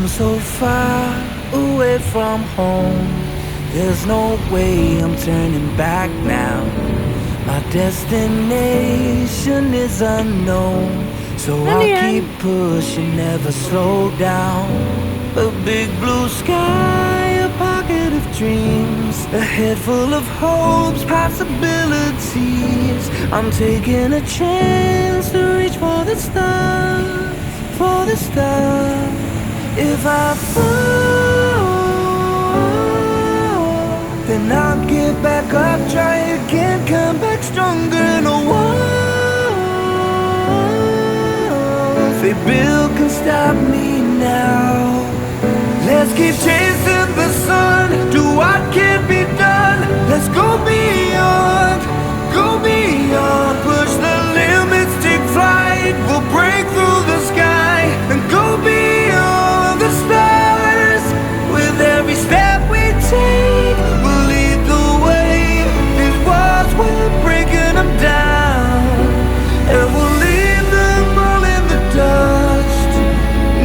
come so far away from home. There's no way I'm turning back now. My destination is unknown, so I'll keep pushing, never slow down. A big blue sky, a pocket of dreams, a head full of hopes, possibilities. I'm taking a chance to reach for the stars, for the stars. If I fall, then I'll get back up, try again, come back stronger. No one, they build can stop me now. Let's keep chasing the sun, do what can be done. Let's go beyond, push the limits, take flight. We'll break through the sky and go beyond the stars. With every step we take, we'll lead the way. These walls, we're breaking them down, and we'll leave them all in the dust.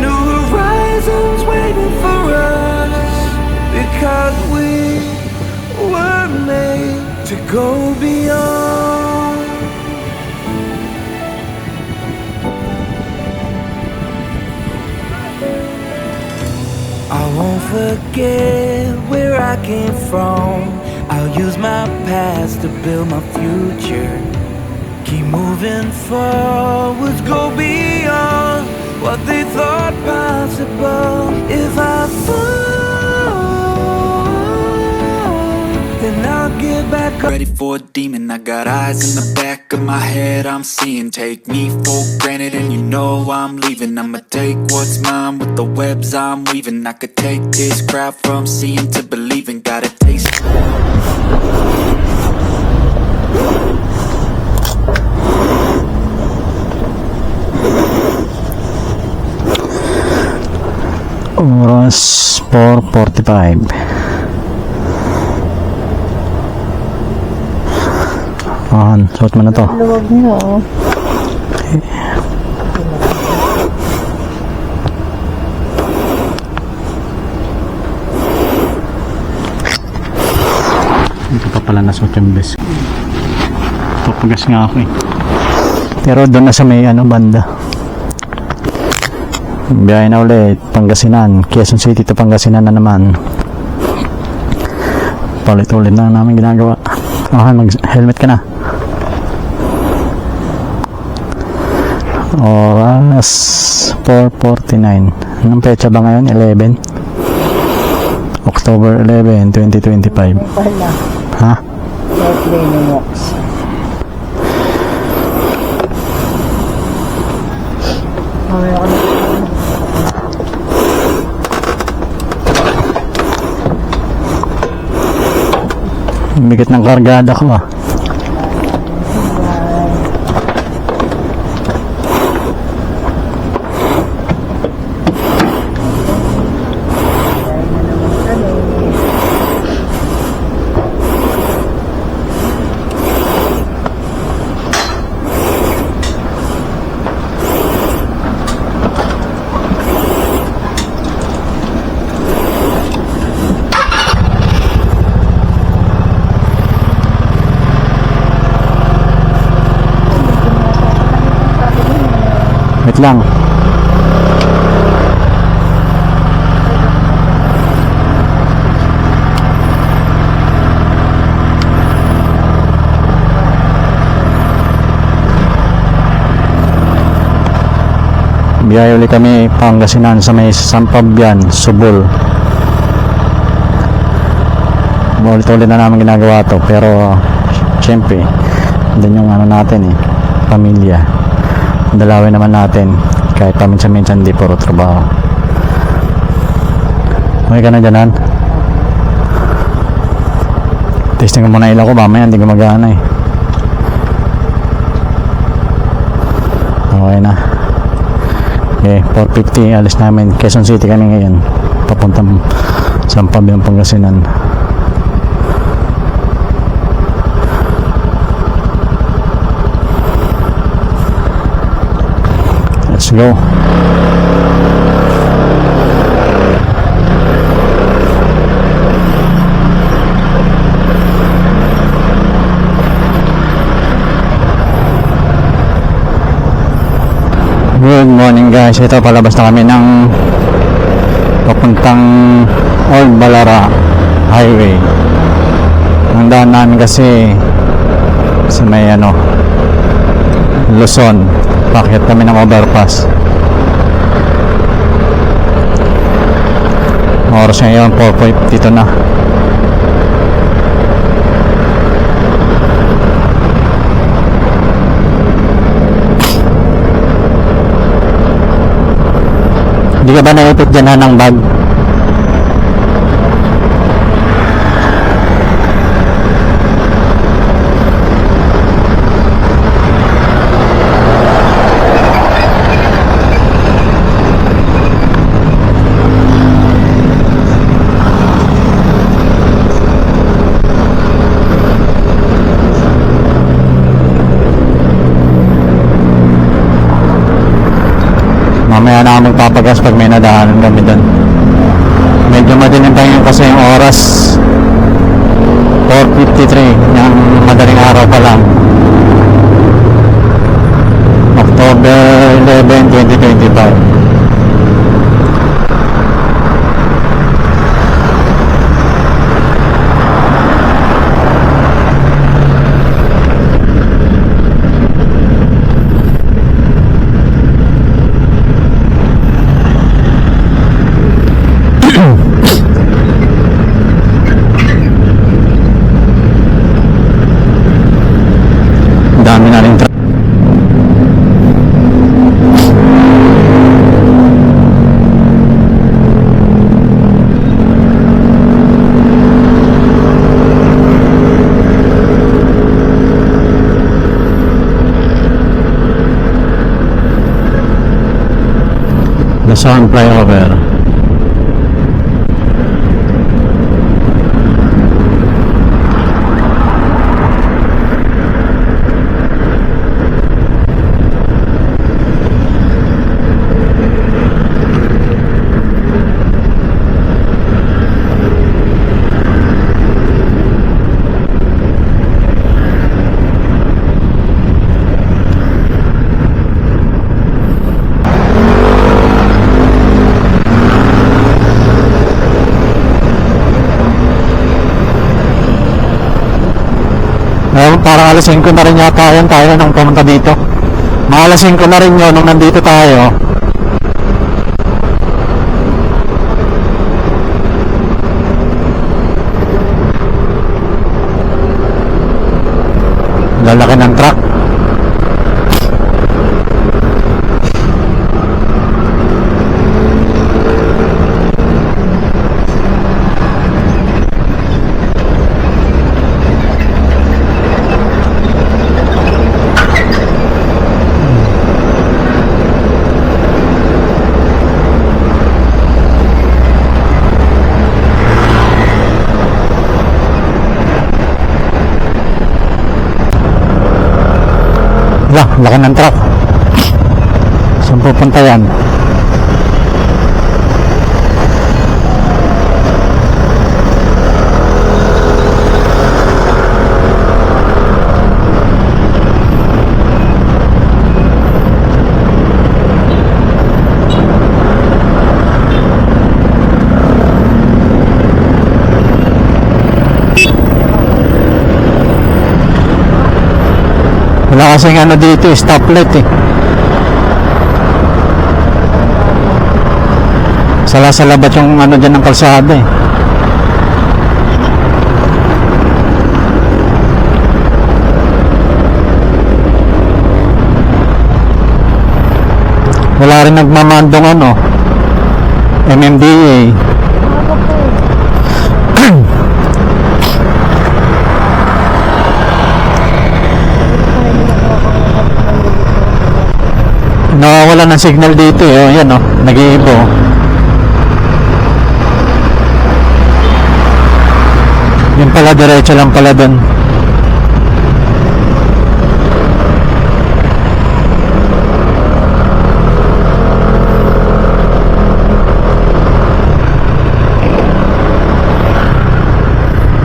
New horizons waiting for us, because we were made to go beyond. I won't forget where I came from. I'll use my past to build my future. Keep moving forwards, go beyond what they thought possible. If I fall, then I'll get back up. Ready for a demon, I got eyes in the back of my head, I'm seeing. Take me for granted and you know I'm leaving. I'ma take what's mine with the webs I'm weaving. I could take this crowd from seeing to believing. Got a taste. Oras 4:45. Suot mo na to. Luwag niyo, oh. Hindi pa pala nasuot yung bes. Papagas nga ako eh. Pero doon na sa may banda. Biyahe na ulit. Pangasinan. Quezon City to Pangasinan na naman. Paulit-ulit na namin ginagawa. Okay, mag-helmet ka na. Oras 4:49. Anong petsa ba ngayon? 11 October 11, 2025. Pala. Ha? Birthday ni Mox. Mamaya ko na. Bigat ng kargada ko ah. Wait lang. Biyahe ulit kami Pangasinan sa may Sampabian, Subol. Ulit-ulit na namin ginagawa to, pero syempre doon yung natin pamilya. Dalawin naman natin kahit paminsan-minsan di puro trabaho. Okay ka na dyan, Han? Testing ko muna ilaw ko, mamaya hindi ko mag-aana okay na. Okay, 4:50 alis namin. Quezon City kami ngayon, papuntang Sampabian, Pangasinan. Let's go. guys, ito palabas na kami ng papuntang Old Balara Highway. Ang daan namin kasi sa may Luzon. Pakyat kami ng overpass. Oras ngayon 4:52 na. Hindi ka ba naipit dyan ng bag? Mamaya na ako magpapagas pag may nadaanan kami doon. Medyo madilim tayo kasi yung oras 4:53 yung madaling araw pa lang, October 11, 2025. Dami na rin Luzon flyover. Parang alas 5 na rin yata yan tayo nang pumunta dito. Mga alas 5 na rin yun nung nandito tayo. Lalaki ng truck. Laki ng truck. Saan pupunta yan? Wala kasing dito, stoplight eh. Sala-salabat yung dyan ng kalsada eh. Wala rin nagmamandong MMDA. Nawawala ng signal dito eh. Yan nag-iibo. Yun pala, diretso lang pala dun.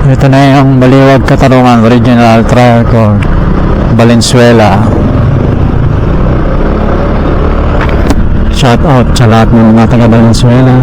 Ito na yung Baliwag Katarungan Regional Trial Court, Valenzuela. shout out sa lahat ng mga taga Valenzuela.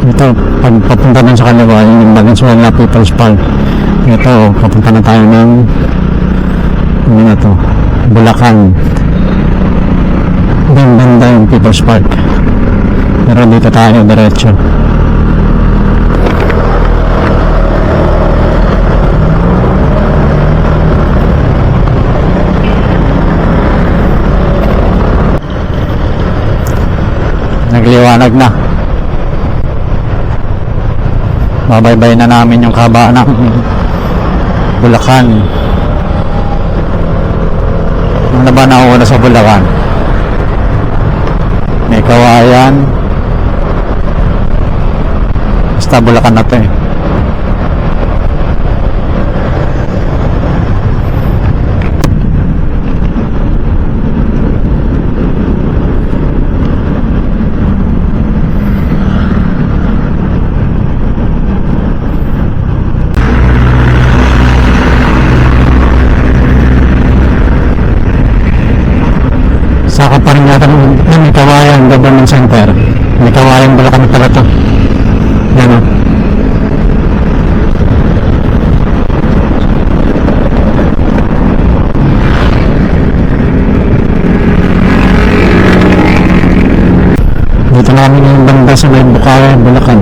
Ito, pag papunta dun sa kaliwa, yung Valenzuela People's Park. Ito, papunta na tayo ng ano na to, Bulacan. Doon banda yung People's Park. Pero dito tayo, diretso. Nagliwanag na. Babaybay na namin yung kabaan ng Bulacan. Ano ba nauna sa Bulacan? May Kawayan. Basta Bulacan na to eh. Saka pa rin yata may Kawayan Government Center. May Kawayan Bulacan pala to. Yan o. Dito namin yung banda sa may Bukawi, Bulacan.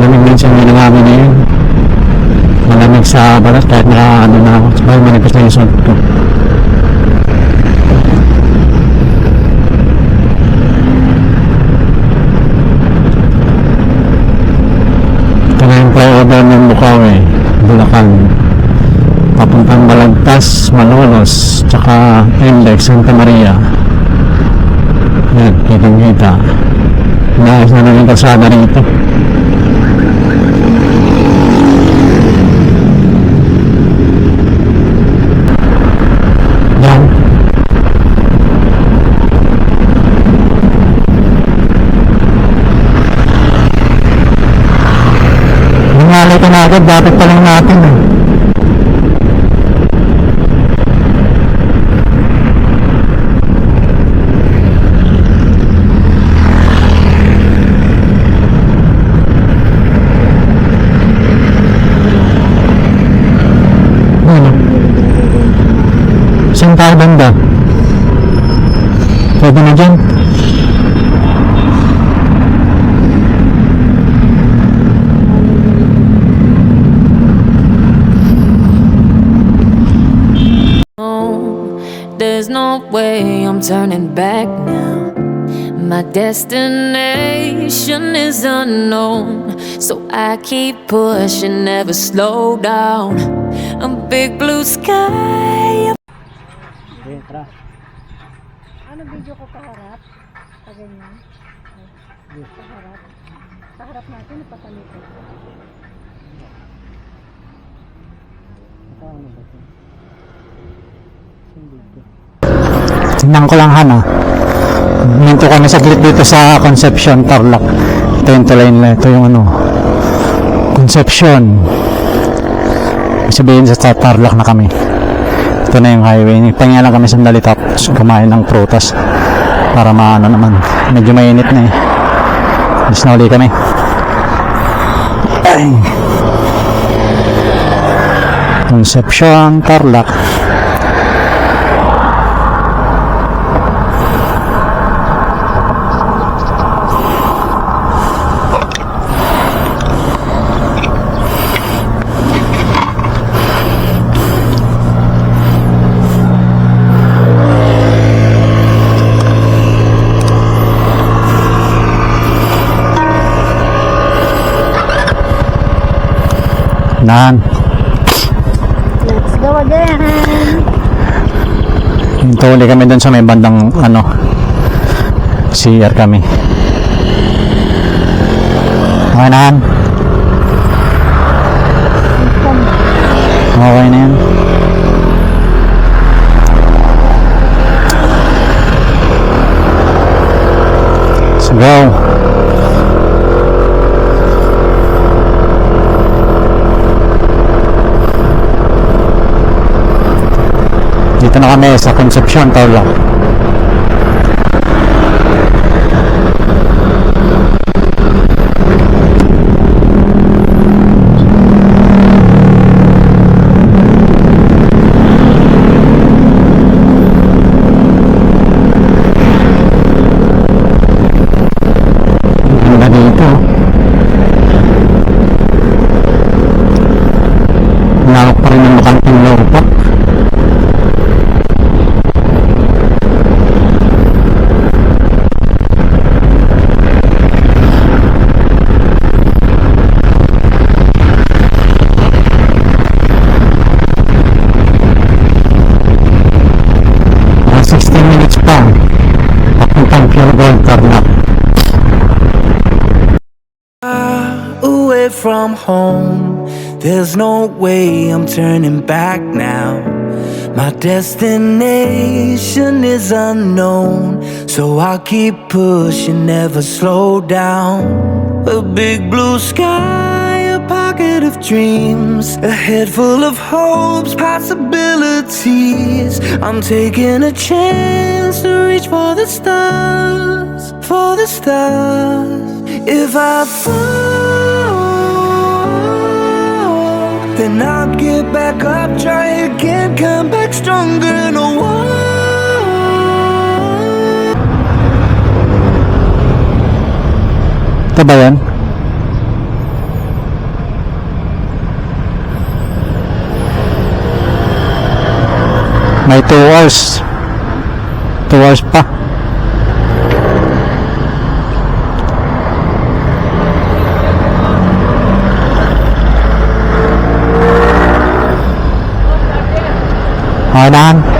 Lamig din siya nila namin na yun. Malamig sa balat kahit na ano na ako. Sabay manipis na yung suot ko. Ito na yung flyover ng Bukawi, Bulacan. Papuntang Balagtas, Malolos, tsaka Index, Santa Maria. Yan, kitang-kita. Naayos na lang yung kalsada rito. Nangalay ka na agad, dapat pa lang natin eh. Ano? Saan tayo banda? Pwede na dyan? There's no way I'm turning back now. My destination is unknown, so I keep pushing, never slow down. A big blue sky. Ano video ko paharap? Paganyan? Paharap? Paharap natin, ipapalit ko. Tingnan ko lang Hana. Minto kami saglit dito sa Concepcion, Tarlac. Ito yung tulay nila. Ito yung ano, Concepcion. Sabihin sa Tarlac na kami. Ito na yung highway. Nagpahinga lang kami sandali tapos kumain ng prutas para maano naman. Medyo mainit na eh. Alis na uli kami. Ay. Concepcion, Tarlac. Nan. Let's go again. Hintuli kami dun sa may bandang CR kami. Okay na yan. Okay na yan. Let's go. Dito na kami sa Concepcion, Tarlac. Ganda dito. Nalok pa rin ang Bakanting Lupa. Mga 16 minutes pa. Papuntang Pure Gold, Tarlac. Away from home, there's no way I'm turning back now. My destination is unknown, so I'll keep pushing, never slow down. A big blue sky, a pocket of dreams, a head full of hopes, possibilities. I'm taking a chance to reach for the stars, for the stars. If I fall, then I'll get back up, try again, come back stronger and a Ito ba yan? May 2 hours. 2 hours pa. Okay na.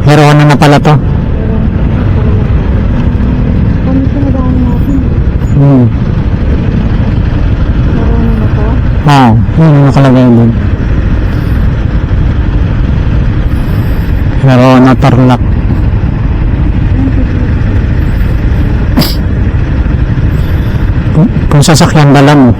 Hero na pala to. Kami sinadaan natin. Hmm. Marunong na to. Yun yung nakalagay dun. Hero na Tarlac. Kung sasakyan dala mo.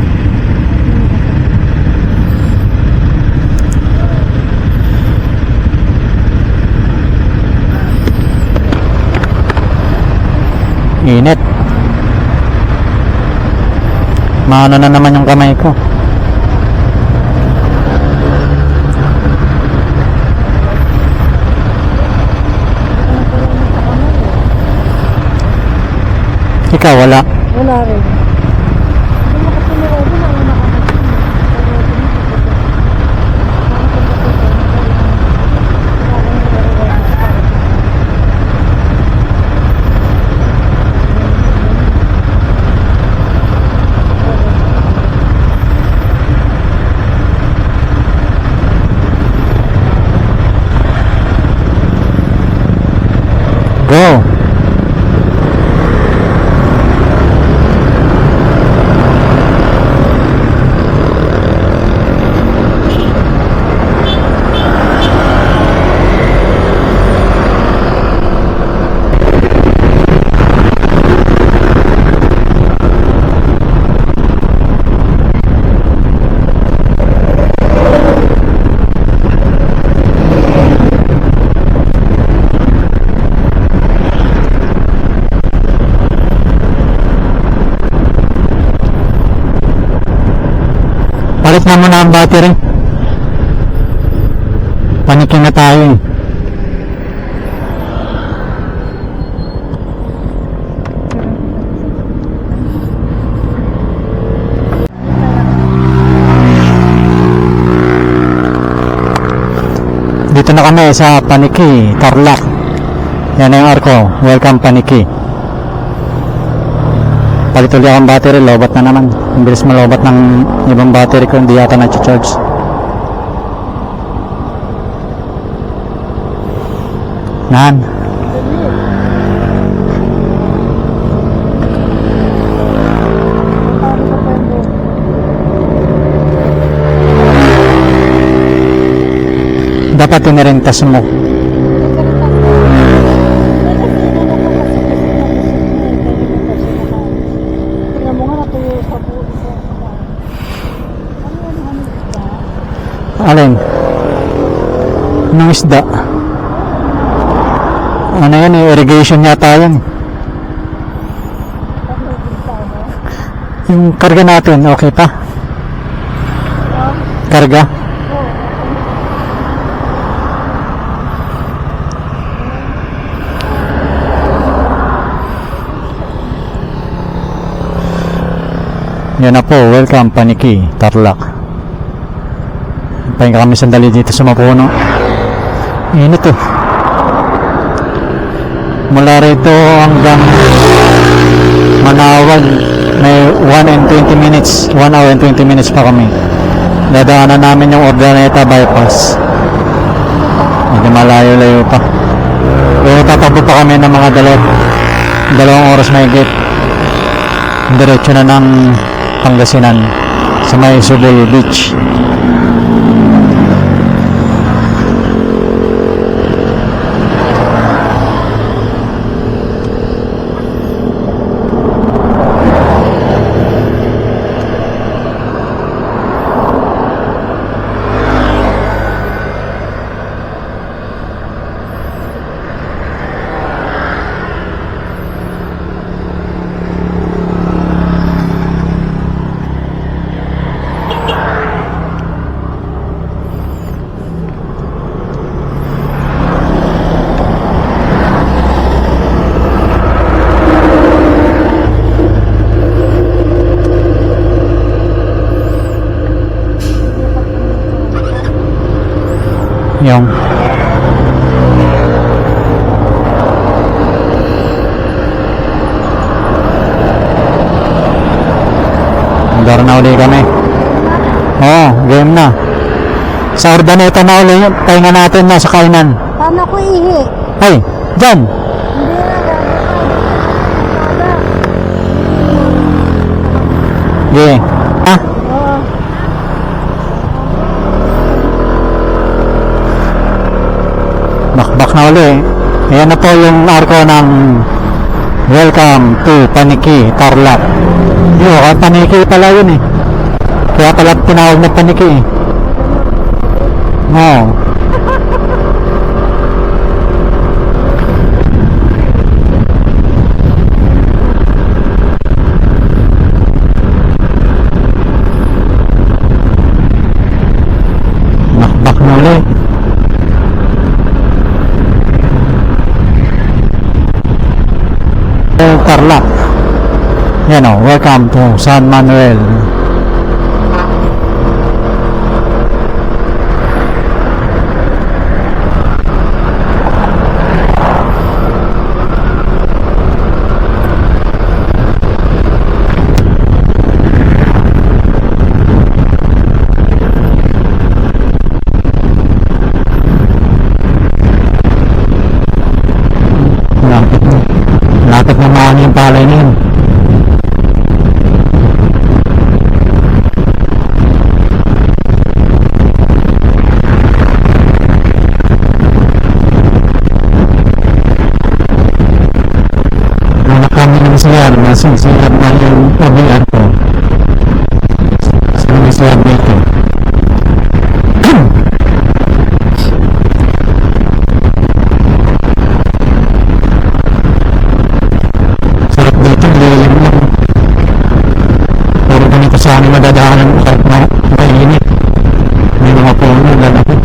Init. Maano na naman yung kamay ko. Ikaw wala. Wala rin. Hindi mo kasi niready na una ka Go. Palit na muna ang battery. Panikin na tayo eh. Dito na kami sa Paniki, Tarlac. Yan na yung arko. Welcome Paniki. Palit ulit akong battery. Lobat na naman. Ang bilis malobat ng ibang battery ko. Hindi yata na-charge. Nan. Dapat tinirintas mo. Tingnan mo nga natuyo sa buo. Alin? Anong isda? Ano yan eh? Irrigation yata yan. Yung karga natin, okay pa? Karga? Yan na po, welcome Paniki, Tarlac. Pahinga kami sandali dito sa Mapuno. Init to. Mula rito hanggang Manawan may 1 and 20 minutes 1 hour and 20 minutes pa kami. Dadaanan namin yung Ordaneta bypass. Hindi malayo-layo pa. Pero tatakbo pa kami ng mga dalawang oras mahigit. Diretso na ng Pangasinan sa may Subol Beach. Yung Andar na uli kami. Oo, game na. Sa Ordaneta na uli yung pahinga natin na sa kainan. Paano ko ihi? Ay, dyan. Hindi na. Yeah. Ah, Oo. bakbak na uli. Ayan na po yung arko ng welcome to Paniki, Tarlac. Yung Paniki pala yun eh. Kaya pala tinawag na Paniki eh. Oo. Bakbak na uli. Tarlac. Yan o, welcome to San Manuel. Lapit na mga yung palay na yun. Kami ng siyar, nasong siyar na yung pabilan ko. Siyar na siyar dito. Sarap dito, lilim lang. Puro ganito sa amin madadaanan kahit mainit. May mga puno, lalaki.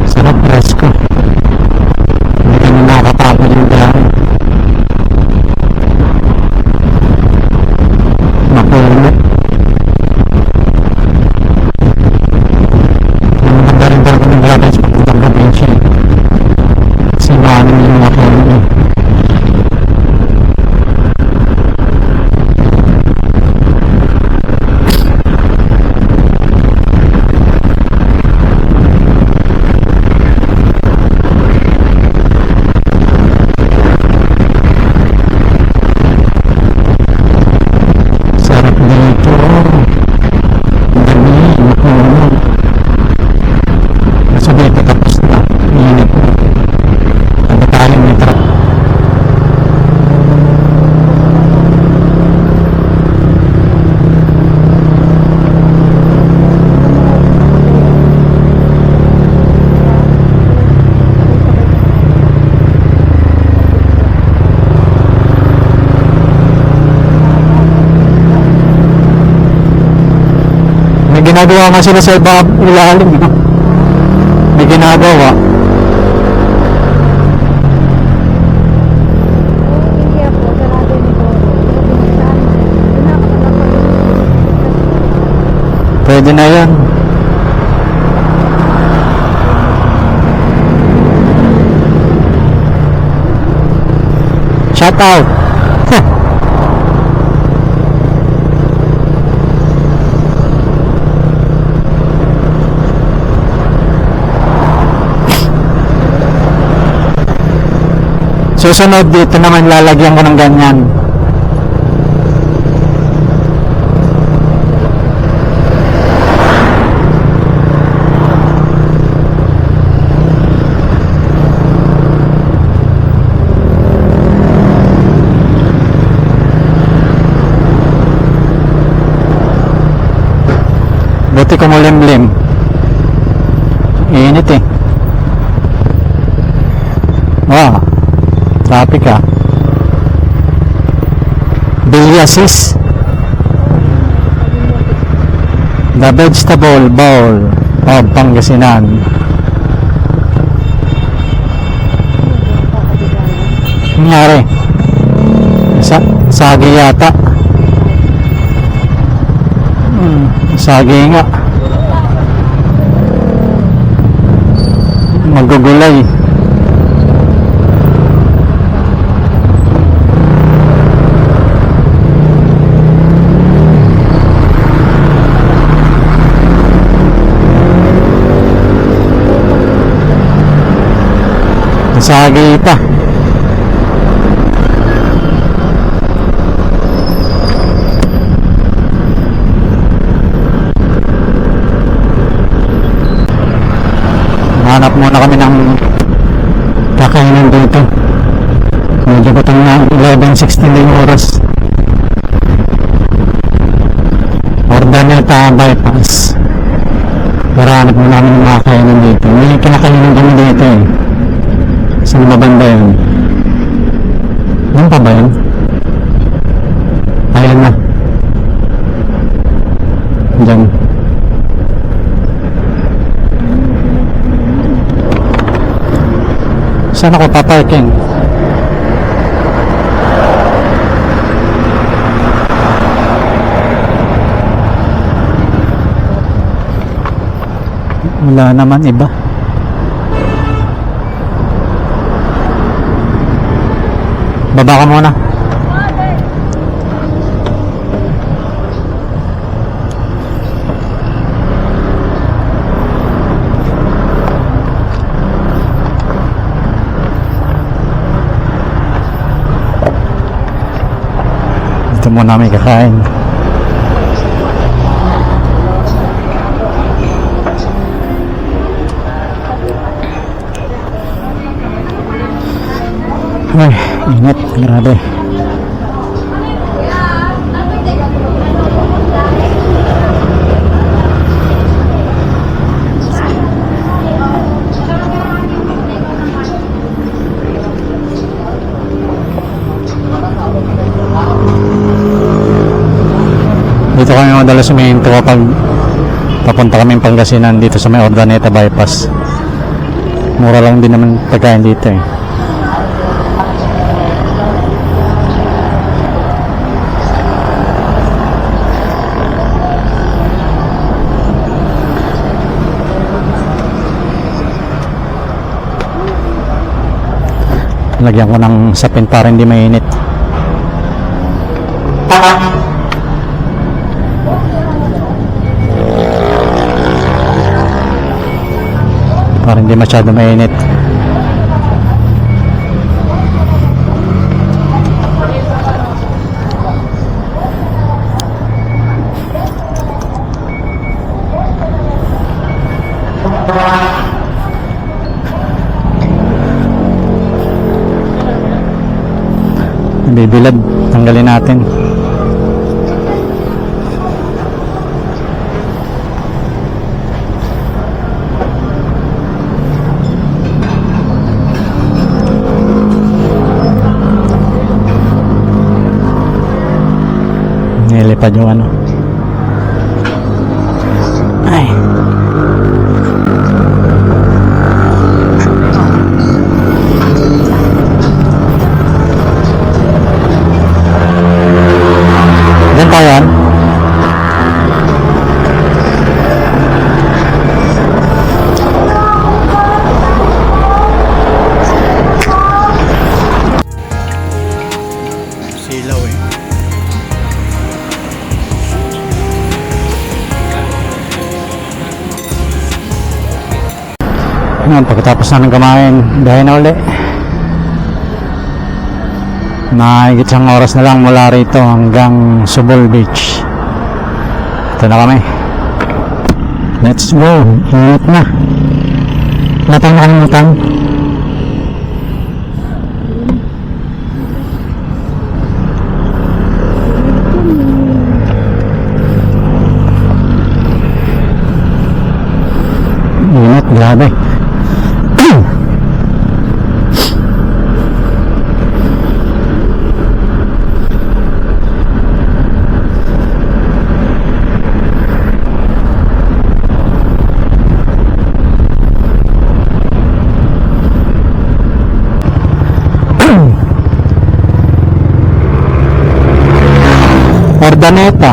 Sarap, presko. Hindi kami nakakapagod yung dahil. ginagawa nga sila sa ilalim, no? May ginagawa. Hindi ako, sarado nito. Pwede na yan. Shout out. Susunod dito naman lalagyan ko ng ganyan. Buti kumulimlim. Init eh. Wow. Traffic ah. Biliasis. The vegetable bowl of Pangasinan. Nangyari? Sagi yata. Sagi nga. Magugulay. Sagi pa. Hanap muna kami ng kakainan dito. Medyo patang na 11:16 na yung oras. Ordaneta bypass. Para hanap muna kami ng mga kainan dito. May kinakainan kami dito eh. Saan ba banda yun? Yan pa ba yun? Ayan na. Diyan. Saan ako paparking? Wala naman iba. Baba ka muna. Dito muna may kakain. Ay, init, grabe. Dito kami madalas sumihinto kapag papunta kami Pangasinan dito sa may Ordaneta bypass. Mura lang din naman pagkain dito eh. Lagyan ko ng sapin para hindi mainit. Para hindi masyado mainit. Bibilad, tanggalin natin. Nilipad yung ano. Ay. Diyan tayo yan. Silaw eh. Ngayon, pagkatapos namin kumain, biyahe na uli. Mahigit isang oras na lang mula rito hanggang Subol Beach. Ito na kami. Let's go. Ingat na. Wala tayong nakalimutan. Ingat, grabe. Ordaneta.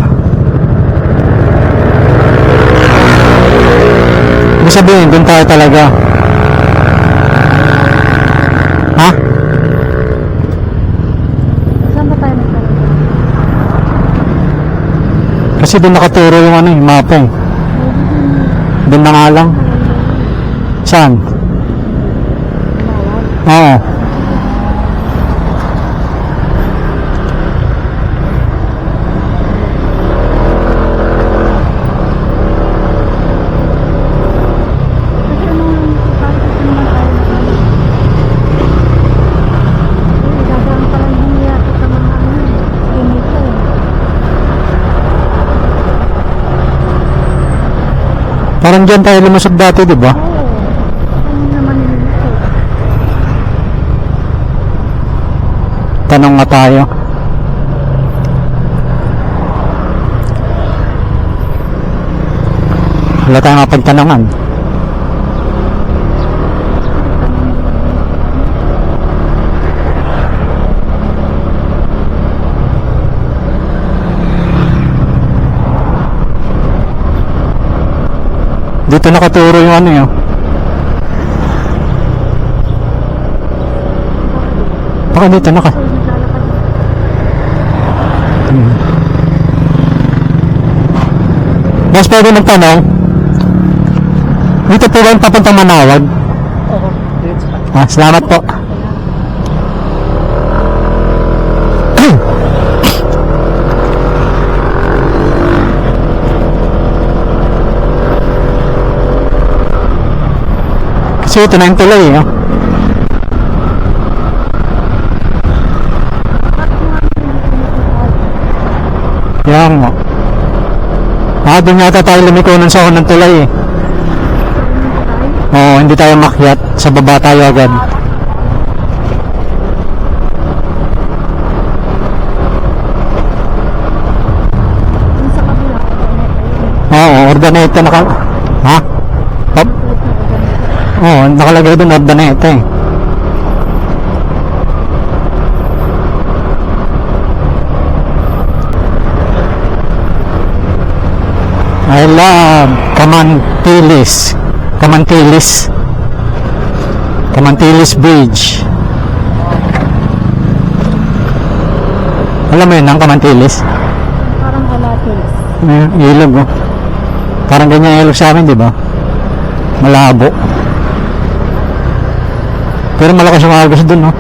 Ibig sabihin, doon tayo talaga. Ha? Saan ba tayo nagkaroon? Kasi doon nakaturo yung ano, yung mapa eh. Doon na nga lang. Saan? Oo. Kasi naman tayo dadaan pa lang din yata sa mga ganito. Parang dyan tayo lumusog dati, di ba? Oo. Ano naman yun ito? Tanong nga tayo. Wala tayong mapagtanungan. Dito nakaturo yung ano yun. Baka dito naka. So, naglalakad. Boss, pwede magtanong? Dito po ba yung papuntang Manawag? Oo. Ah, salamat po. Kasi ito na yung tuloy, no? Yan mo. Ah, doon yata tayo lumiko ng sa unang tulay eh. Oo, hindi tayo makyat. Sa baba tayo agad. Yung sa kabila, Oo, Ordaneta naka... Ha? Pop? Oo, nakalagay doon Ordaneta eh. I love Camantilis. Camantilis. Camantilis Bridge. Alam mo yun ang Camantilis? parang kalatis. Ilog oh. Parang ganyan yung ilog sa amin, di ba? Malabo. Pero malakas yung agos dun, no?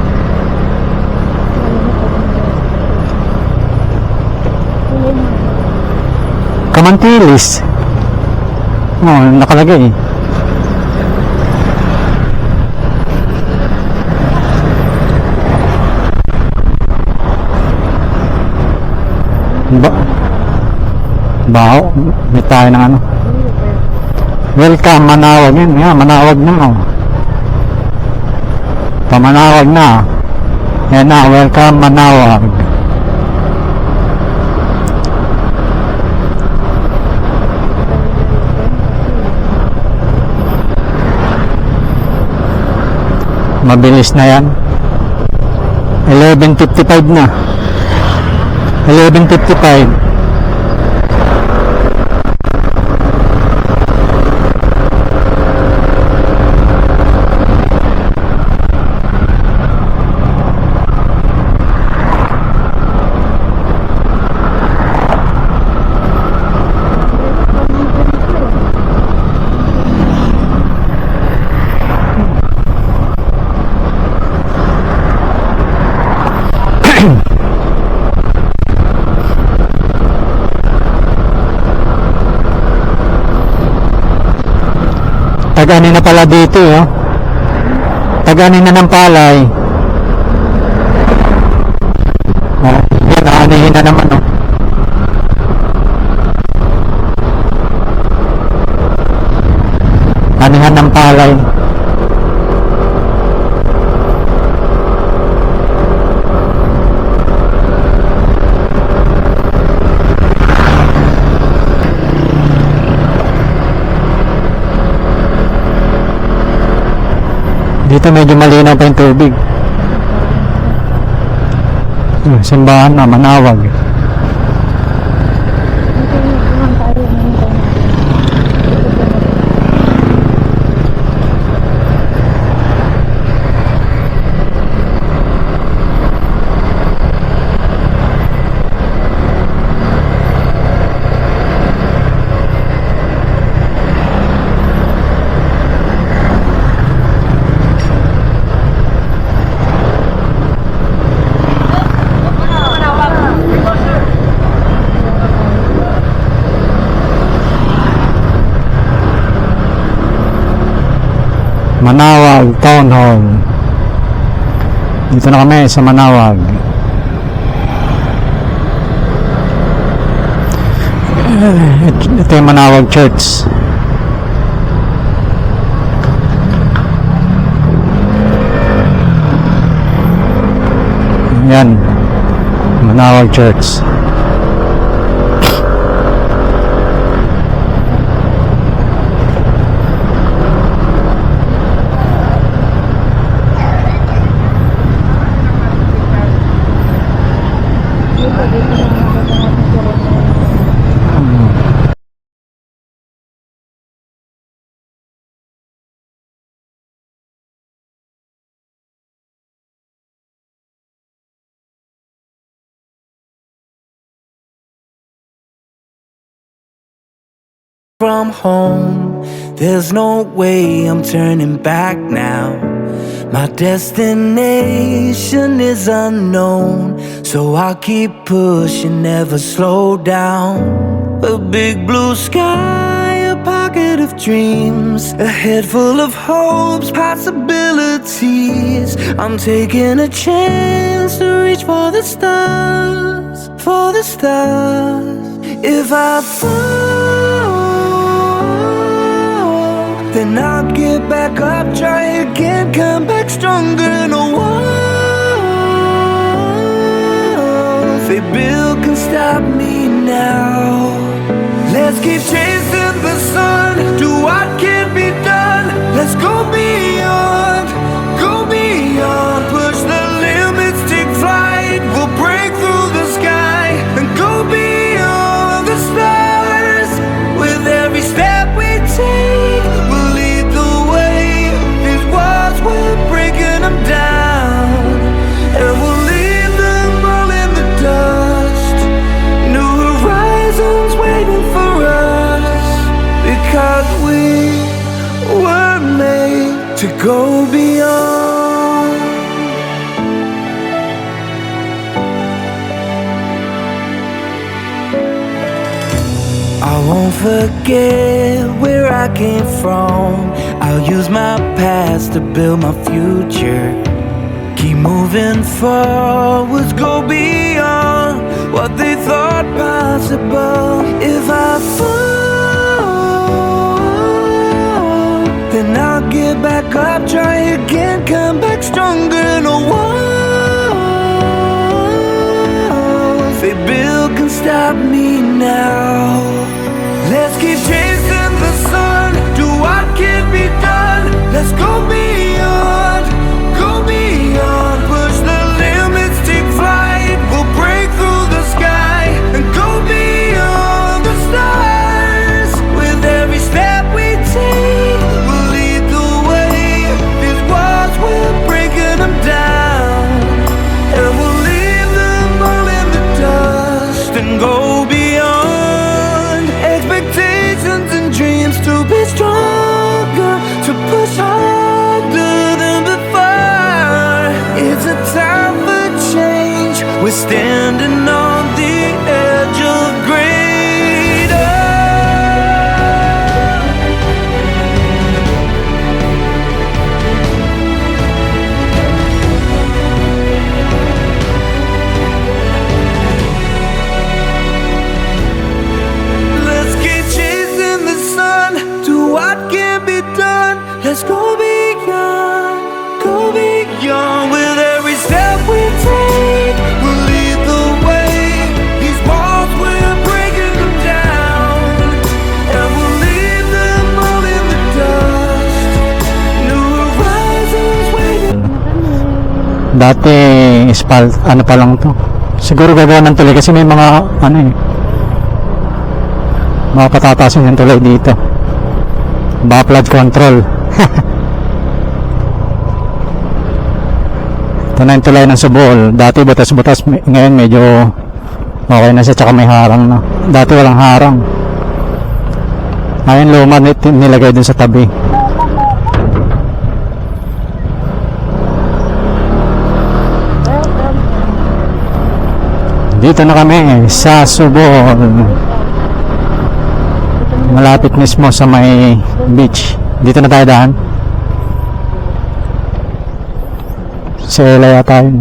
Camantilis. Oo, nakalagay eh. Baho. May tayo ng ano. Welcome, Manawag yun. Yan, Manawag na oh. Pamanawag na. Yan na, welcome, Manawag. Mabilis na yan. 11:55 na. 11:55. Taganin na pala dito, oh. Taganin na ng palay. Oh, yan, aanihin na naman, oh. Anihan ng palay. Dito medyo malinaw pa yung tubig. Simbahan na, Manawag. Manawag Town Hall. Dito na kami sa Manawag. Ito yung Manawag Church. Yan, Manawag Church. From home, there's no way I'm turning back now. My destination is unknown, so I'll keep pushing, never slow down. A big blue sky, a pocket of dreams, a head full of hopes, possibilities. I'm taking a chance to reach for the stars, for the stars. If I fall, then I'll get back up, try again, come back stronger. No walls they build can stop me now. Let's keep chasing the sun, do what can be done. Let's go beyond, push the limits, take flight. We'll break through the sky and go beyond the stars. With every step we take, we'll lead the way. These walls, we're breaking them down, and we'll leave them all in the dust. New horizons waiting for us, because we were made to go beyond. I won't forget where I came from. I'll use my past to build my future. Keep moving forwards, go beyond what they thought possible. If I fall, then I'll get back up, try again, come back stronger. No walls they build can stop me now. Let's keep chasing the sun, do what can be done. Let's go beyond, go to be stronger, to push harder than before. It's a time for change. We're standing on the edge of greater. Let's keep chasing the sun, do what can be done. Let's go beyond with every step we take. We'll lead the way. These walls, we're breaking them down, and we'll leave them all in the dust. New horizons waiting. Dati spalt ano pa lang to. Siguro gagawa ng tulay kasi may mga ano eh. Mga patatasin yung tulay dito. Baka flood control. Ito na yung tulay ng Subol. Dati butas-butas, ngayon medyo okay na siya, tsaka may harang na. Dati walang harang. Ayun, luma nilagay dun sa tabi. Dito na kami sa Subol. Malapit mismo sa may beach. Dito na tayo daan. Sa Elaya tayo.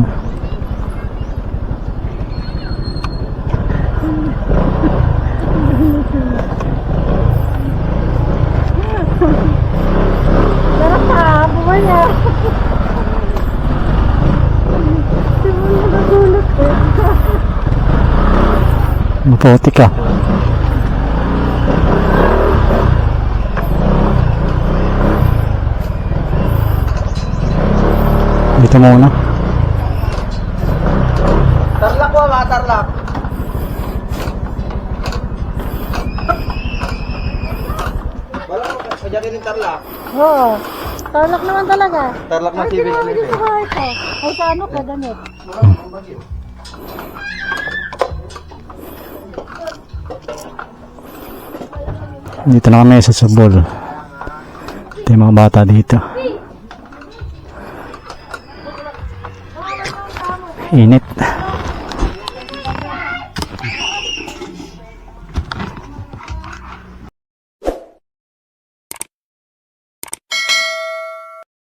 Sarap ka, buhay ah. Di mo nagagulot eh. Maputi ka. Dito muna. Tarlac ko, mga tarlac. Wala ko, sadyakin yung tarlac. Oo. Tarlac naman talaga. Tarlac na Ay, TV sino clip dito eh. sa bahay ko? Ay, sa ano ka, damit? Dito na kami sa Subol. Ito yung mga bata dito. Init.